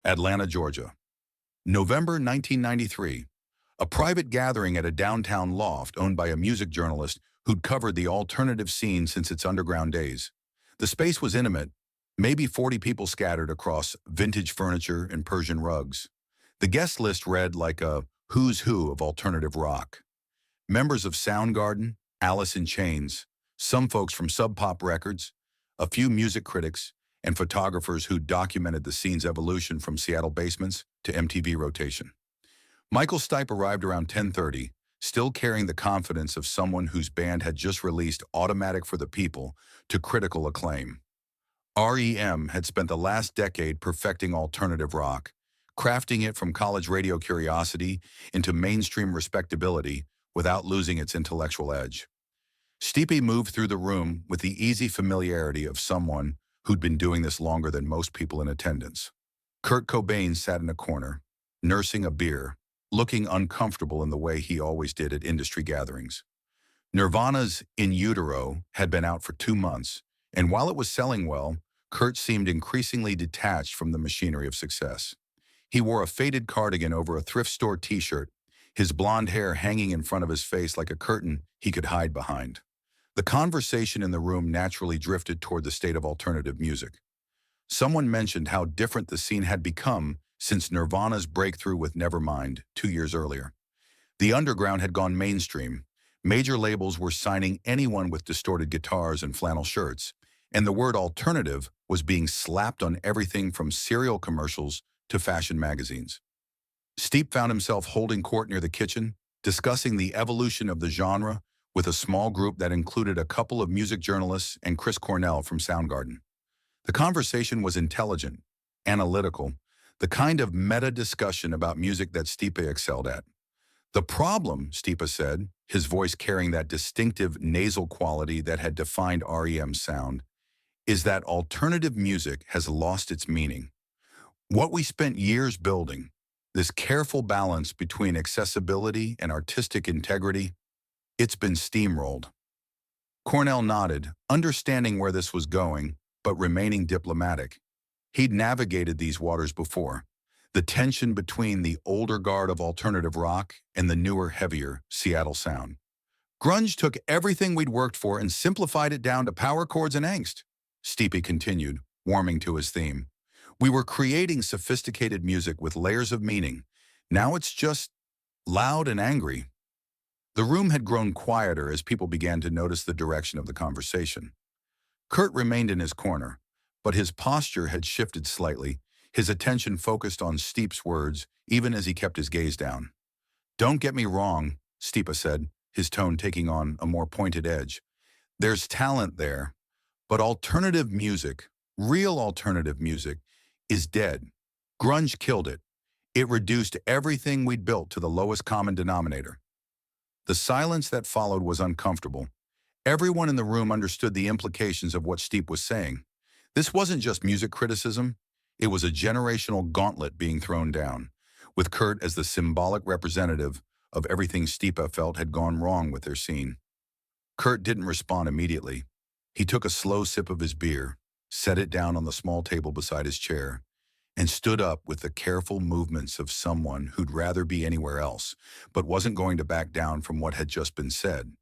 Atlanta, Georgia. November 1993. A private gathering at a downtown loft owned by a music journalist who'd covered the alternative scene since its underground days. The space was intimate, maybe 40 people scattered across vintage furniture and Persian rugs. The guest list read like a who's who of alternative rock. Members of Soundgarden, Alice in Chains, some folks from Sub Pop Records, a few music critics, and photographers who documented the scene's evolution from Seattle basements to MTV rotation. Michael Stipe arrived around 10:30, still carrying the confidence of someone whose band had just released Automatic for the People to critical acclaim. R.E.M. had spent the last decade perfecting alternative rock, crafting it from college radio curiosity into mainstream respectability without losing its intellectual edge. Stipe moved through the room with the easy familiarity of someone who'd been doing this longer than most people in attendance. Kurt Cobain sat in a corner, nursing a beer, looking uncomfortable in the way he always did at industry gatherings. Nirvana's In Utero had been out for 2 months, and while it was selling well, Kurt seemed increasingly detached from the machinery of success. He wore a faded cardigan over a thrift store t-shirt, his blonde hair hanging in front of his face like a curtain he could hide behind. The conversation in the room naturally drifted toward the state of alternative music. Someone mentioned how different the scene had become since Nirvana's breakthrough with Nevermind 2 years earlier. The underground had gone mainstream. Major labels were signing anyone with distorted guitars and flannel shirts, and the word alternative was being slapped on everything from cereal commercials to fashion magazines. Stipe found himself holding court near the kitchen, discussing the evolution of the genre with a small group that included a couple of music journalists and Chris Cornell from Soundgarden. The conversation was intelligent, analytical, the kind of meta-discussion about music that Stipe excelled at. The problem, Stipe said, his voice carrying that distinctive nasal quality that had defined R.E.M's sound, is that alternative music has lost its meaning. What we spent years building, this careful balance between accessibility and artistic integrity, it's been steamrolled. Cornell nodded, understanding where this was going, but remaining diplomatic. He'd navigated these waters before, the tension between the older guard of alternative rock and the newer, heavier Seattle sound. Grunge took everything we'd worked for and simplified it down to power chords and angst, Stipe continued, warming to his theme. We were creating sophisticated music with layers of meaning. Now it's just loud and angry. The room had grown quieter as people began to notice the direction of the conversation. Kurt remained in his corner, but his posture had shifted slightly, his attention focused on Stipe's words, even as he kept his gaze down. Don't get me wrong, Stipe said, his tone taking on a more pointed edge. There's talent there, but alternative music, real alternative music, is dead. Grunge killed it. It reduced everything we'd built to the lowest common denominator. The silence that followed was uncomfortable. Everyone in the room understood the implications of what Stipe was saying. This wasn't just music criticism. It was a generational gauntlet being thrown down, with Kurt as the symbolic representative of everything Stipe felt had gone wrong with their scene. Kurt didn't respond immediately. He took a slow sip of his beer, set it down on the small table beside his chair, and stood up with the careful movements of someone who'd rather be anywhere else, but wasn't going to back down from what had just been said.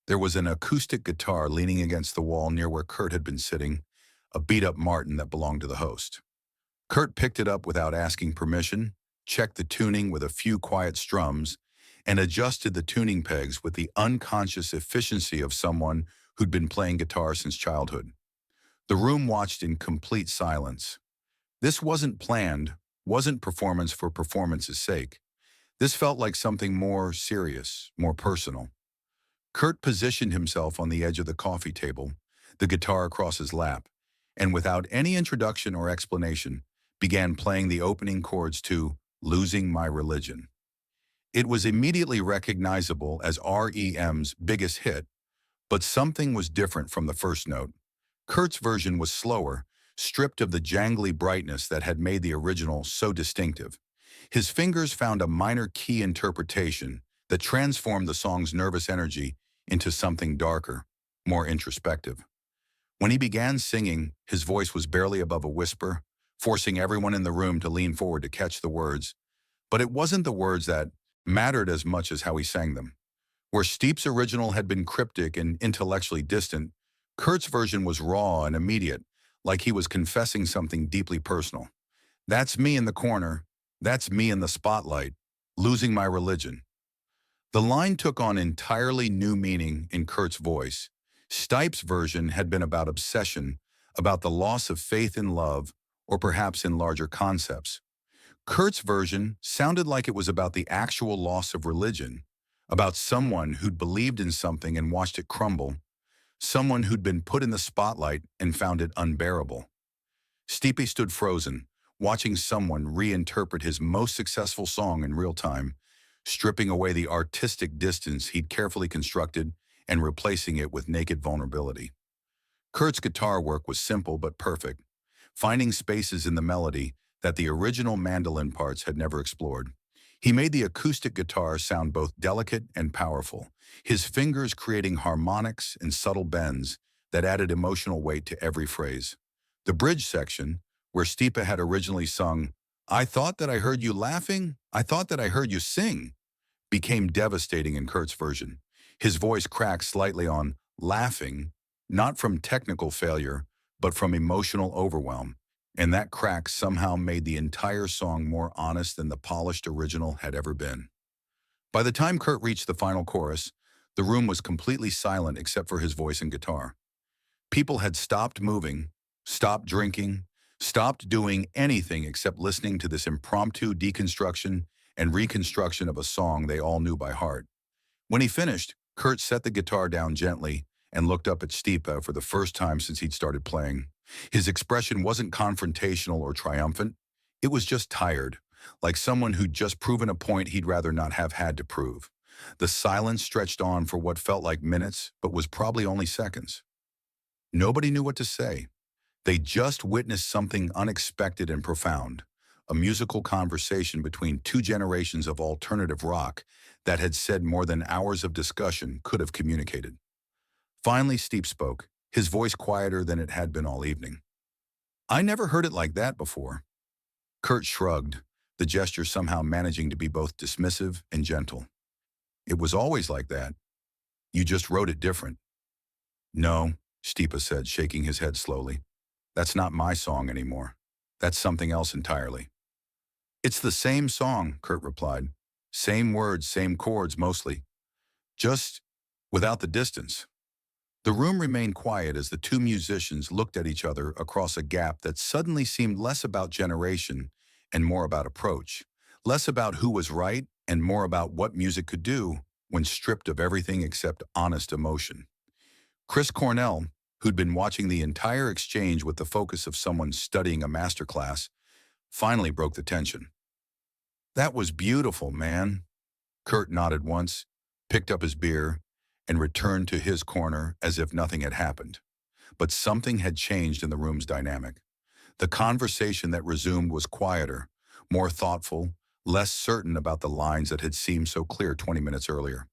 There was an acoustic guitar leaning against the wall near where Kurt had been sitting, a beat-up Martin that belonged to the host. Kurt picked it up without asking permission, checked the tuning with a few quiet strums, and adjusted the tuning pegs with the unconscious efficiency of someone who'd been playing guitar since childhood. The room watched in complete silence. This wasn't planned, wasn't performance for performance's sake. This felt like something more serious, more personal. Kurt positioned himself on the edge of the coffee table, the guitar across his lap, and without any introduction or explanation, began playing the opening chords to Losing My Religion. It was immediately recognizable as R.E.M's biggest hit, but something was different from the first note. Kurt's version was slower, stripped of the jangly brightness that had made the original so distinctive. His fingers found a minor key interpretation that transformed the song's nervous energy into something darker, more introspective. When he began singing, his voice was barely above a whisper, forcing everyone in the room to lean forward to catch the words. But it wasn't the words that mattered as much as how he sang them. Where Stipe's original had been cryptic and intellectually distant, Kurt's version was raw and immediate, like he was confessing something deeply personal. That's me in the corner. That's me in the spotlight, losing my religion. The line took on entirely new meaning in Kurt's voice. Stipe's version had been about obsession, about the loss of faith in love, or perhaps in larger concepts. Kurt's version sounded like it was about the actual loss of religion, about someone who'd believed in something and watched it crumble, someone who'd been put in the spotlight and found it unbearable. Stipe stood frozen, watching someone reinterpret his most successful song in real time, stripping away the artistic distance he'd carefully constructed and replacing it with naked vulnerability. Kurt's guitar work was simple but perfect, finding spaces in the melody that the original mandolin parts had never explored. He made the acoustic guitar sound both delicate and powerful, his fingers creating harmonics and subtle bends that added emotional weight to every phrase. The bridge section, where Stipe had originally sung, "I thought that I heard you laughing, I thought that I heard you sing," became devastating in Kurt's version. His voice cracked slightly on laughing, not from technical failure, but from emotional overwhelm, and that crack somehow made the entire song more honest than the polished original had ever been. By the time Kurt reached the final chorus, the room was completely silent except for his voice and guitar. People had stopped moving, stopped drinking, stopped doing anything except listening to this impromptu deconstruction and reconstruction of a song they all knew by heart. When he finished, Kurt set the guitar down gently and looked up at Stipe for the first time since he'd started playing. His expression wasn't confrontational or triumphant. It was just tired, like someone who'd just proven a point he'd rather not have had to prove. The silence stretched on for what felt like minutes, but was probably only seconds. Nobody knew what to say. They just witnessed something unexpected and profound, a musical conversation between two generations of alternative rock that had said more than hours of discussion could have communicated. Finally, Stipe spoke, his voice quieter than it had been all evening. "I never heard it like that before." Kurt shrugged, the gesture somehow managing to be both dismissive and gentle. "It was always like that. You just wrote it different." "No," Stipe said, shaking his head slowly. "That's not my song anymore. That's something else entirely." "It's the same song," Kurt replied. "Same words, same chords mostly. Just without the distance." The room remained quiet as the two musicians looked at each other across a gap that suddenly seemed less about generation and more about approach, less about who was right and more about what music could do when stripped of everything except honest emotion. Chris Cornell, who'd been watching the entire exchange with the focus of someone studying a masterclass, finally broke the tension. "That was beautiful, man." Kurt nodded once, picked up his beer, and returned to his corner as if nothing had happened. But something had changed in the room's dynamic. The conversation that resumed was quieter, more thoughtful, less certain about the lines that had seemed so clear 20 minutes earlier.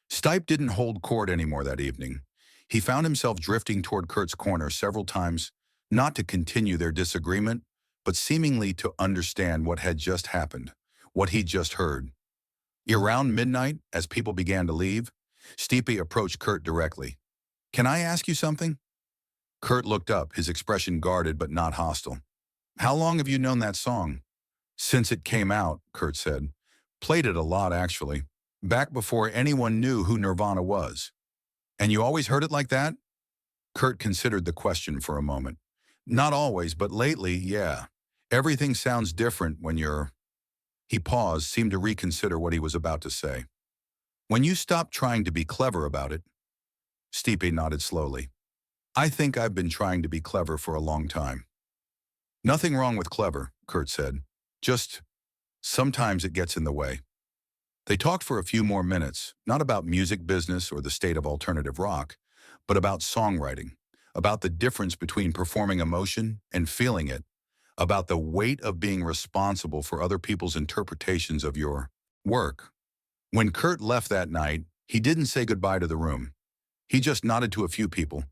Stipe didn't hold court anymore that evening. He found himself drifting toward Kurt's corner several times, not to continue their disagreement, but seemingly to understand what had just happened, what he'd just heard. Around midnight, as people began to leave, Stipe approached Kurt directly. "Can I ask you something?" Kurt looked up, his expression guarded but not hostile. "How long have you known that song?" "Since it came out," Kurt said. "Played it a lot, actually. Back before anyone knew who Nirvana was." "And you always heard it like that?" Kurt considered the question for a moment. "Not always, but lately, yeah. Everything sounds different when you're—" He paused, seemed to reconsider what he was about to say. "When you stop trying to be clever about it." Stipe nodded slowly. "I think I've been trying to be clever for a long time." "Nothing wrong with clever," Kurt said. "Just sometimes it gets in the way." They talked for a few more minutes, not about music business or the state of alternative rock, but about songwriting, about the difference between performing emotion and feeling it, about the weight of being responsible for other people's interpretations of your work. When Kurt left that night, he didn't say goodbye to the room. He just nodded to a few people,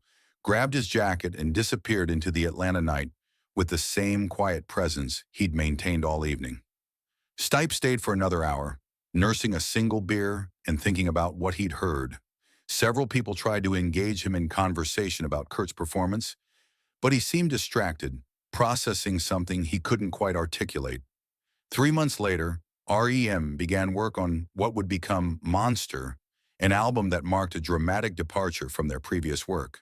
grabbed his jacket, and disappeared into the Atlanta night with the same quiet presence he'd maintained all evening. Stipe stayed for another hour, nursing a single beer and thinking about what he'd heard. Several people tried to engage him in conversation about Kurt's performance, but he seemed distracted, processing something he couldn't quite articulate. 3 months later, R.E.M. began work on what would become Monster, an album that marked a dramatic departure from their previous work.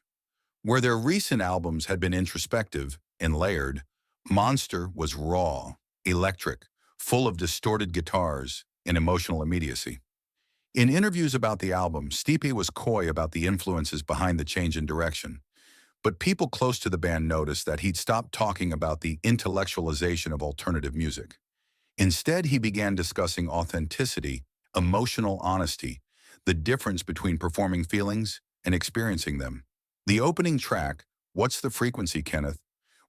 Where their recent albums had been introspective and layered, Monster was raw, electric, full of distorted guitars and emotional immediacy. In interviews about the album, Stipe was coy about the influences behind the change in direction, but people close to the band noticed that he'd stopped talking about the intellectualization of alternative music. Instead, he began discussing authenticity, emotional honesty, the difference between performing feelings and experiencing them. The opening track, What's the Frequency, Kenneth,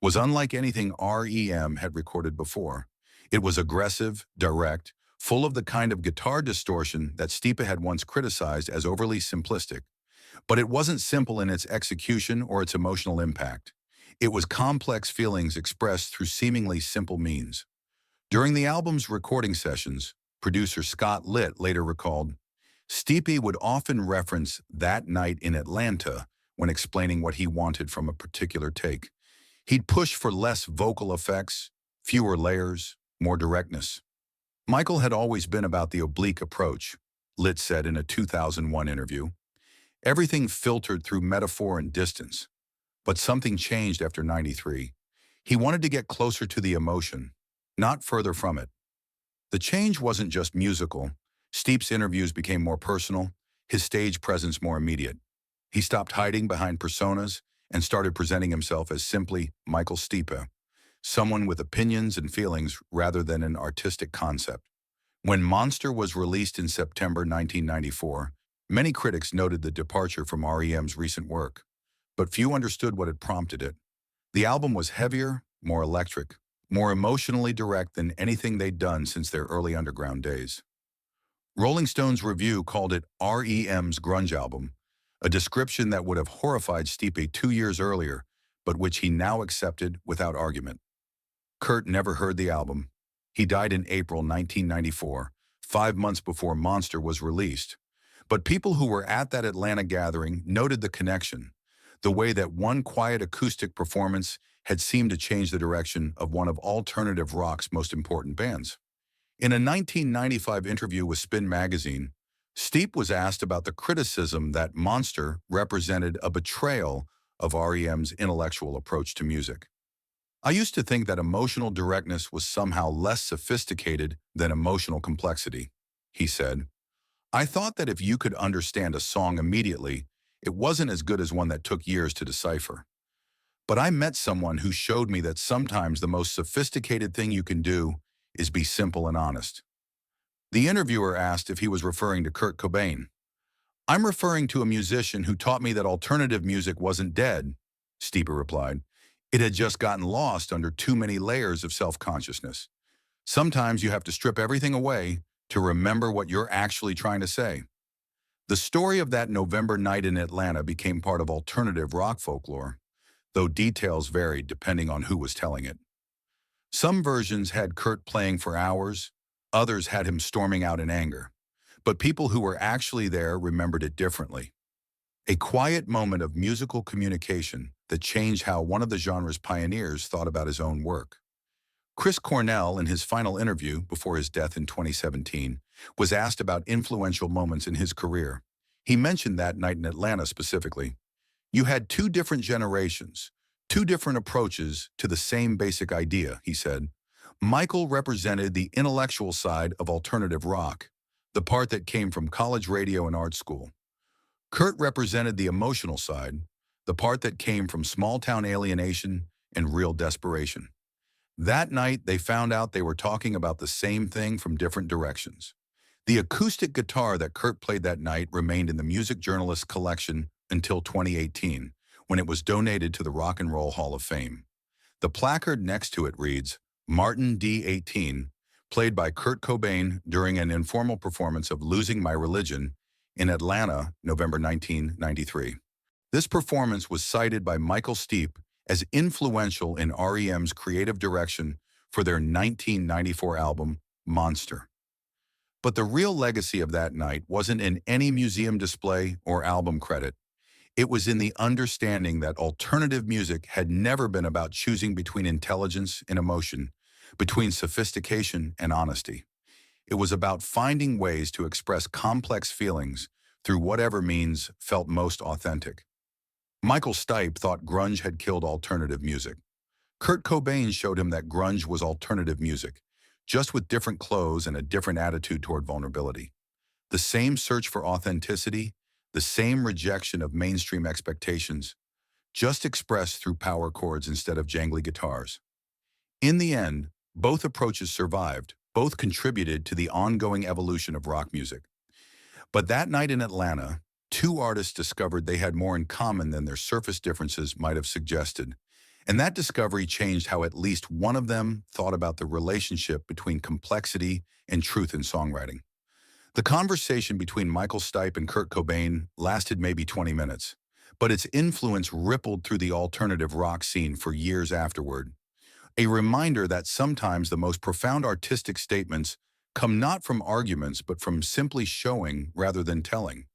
was unlike anything R.E.M. had recorded before. It was aggressive, direct, full of the kind of guitar distortion that Stipe had once criticized as overly simplistic. But it wasn't simple in its execution or its emotional impact. It was complex feelings expressed through seemingly simple means. During the album's recording sessions, producer Scott Litt later recalled, Stipe would often reference that night in Atlanta when explaining what he wanted from a particular take. He'd push for less vocal effects, fewer layers, more directness. Michael had always been about the oblique approach, Litt said in a 2001 interview. Everything filtered through metaphor and distance. But something changed after '93. He wanted to get closer to the emotion, not further from it. The change wasn't just musical. Stipe's interviews became more personal, his stage presence more immediate. He stopped hiding behind personas and started presenting himself as simply Michael Stipe, someone with opinions and feelings rather than an artistic concept. When Monster was released in September 1994, many critics noted the departure from R.E.M.'s recent work, but few understood what had prompted it. The album was heavier, more electric, more emotionally direct than anything they'd done since their early underground days. Rolling Stone's review called it R.E.M.'s grunge album, a description that would have horrified Stipe 2 years earlier, but which he now accepted without argument. Kurt never heard the album. He died in April 1994, 5 months before Monster was released. But people who were at that Atlanta gathering noted the connection, the way that one quiet acoustic performance had seemed to change the direction of one of alternative rock's most important bands. In a 1995 interview with Spin magazine, Stipe was asked about the criticism that Monster represented a betrayal of R.E.M.'s intellectual approach to music. I used to think that emotional directness was somehow less sophisticated than emotional complexity, he said. I thought that if you could understand a song immediately, it wasn't as good as one that took years to decipher. But I met someone who showed me that sometimes the most sophisticated thing you can do is be simple and honest. The interviewer asked if he was referring to Kurt Cobain. I'm referring to a musician who taught me that alternative music wasn't dead, Stipe replied. It had just gotten lost under too many layers of self-consciousness. Sometimes you have to strip everything away to remember what you're actually trying to say. The story of that November night in Atlanta became part of alternative rock folklore, though details varied depending on who was telling it. Some versions had Kurt playing for hours, others had him storming out in anger. But people who were actually there remembered it differently. A quiet moment of musical communication that changed how one of the genre's pioneers thought about his own work. Chris Cornell, in his final interview before his death in 2017, was asked about influential moments in his career. He mentioned that night in Atlanta specifically. You had two different generations, two different approaches to the same basic idea, he said. Michael represented the intellectual side of alternative rock, the part that came from college radio and art school. Kurt represented the emotional side, the part that came from small-town alienation and real desperation. That night, they found out they were talking about the same thing from different directions. The acoustic guitar that Kurt played that night remained in the music journalist's collection until 2018, when it was donated to the Rock and Roll Hall of Fame. The placard next to it reads, Martin D. 18, played by Kurt Cobain during an informal performance of Losing My Religion in Atlanta, November 1993. This performance was cited by Michael Stipe as influential in R.E.M's creative direction for their 1994 album, Monster. But the real legacy of that night wasn't in any museum display or album credit. It was in the understanding that alternative music had never been about choosing between intelligence and emotion, between sophistication and honesty. It was about finding ways to express complex feelings through whatever means felt most authentic. Michael Stipe thought grunge had killed alternative music. Kurt Cobain showed him that grunge was alternative music, just with different clothes and a different attitude toward vulnerability. The same search for authenticity, the same rejection of mainstream expectations, just expressed through power chords instead of jangly guitars. In the end, both approaches survived, both contributed to the ongoing evolution of rock music. But that night in Atlanta, two artists discovered they had more in common than their surface differences might have suggested. And that discovery changed how at least one of them thought about the relationship between complexity and truth in songwriting. The conversation between Michael Stipe and Kurt Cobain lasted maybe 20 minutes, but its influence rippled through the alternative rock scene for years afterward. A reminder that sometimes the most profound artistic statements come not from arguments but from simply showing rather than telling.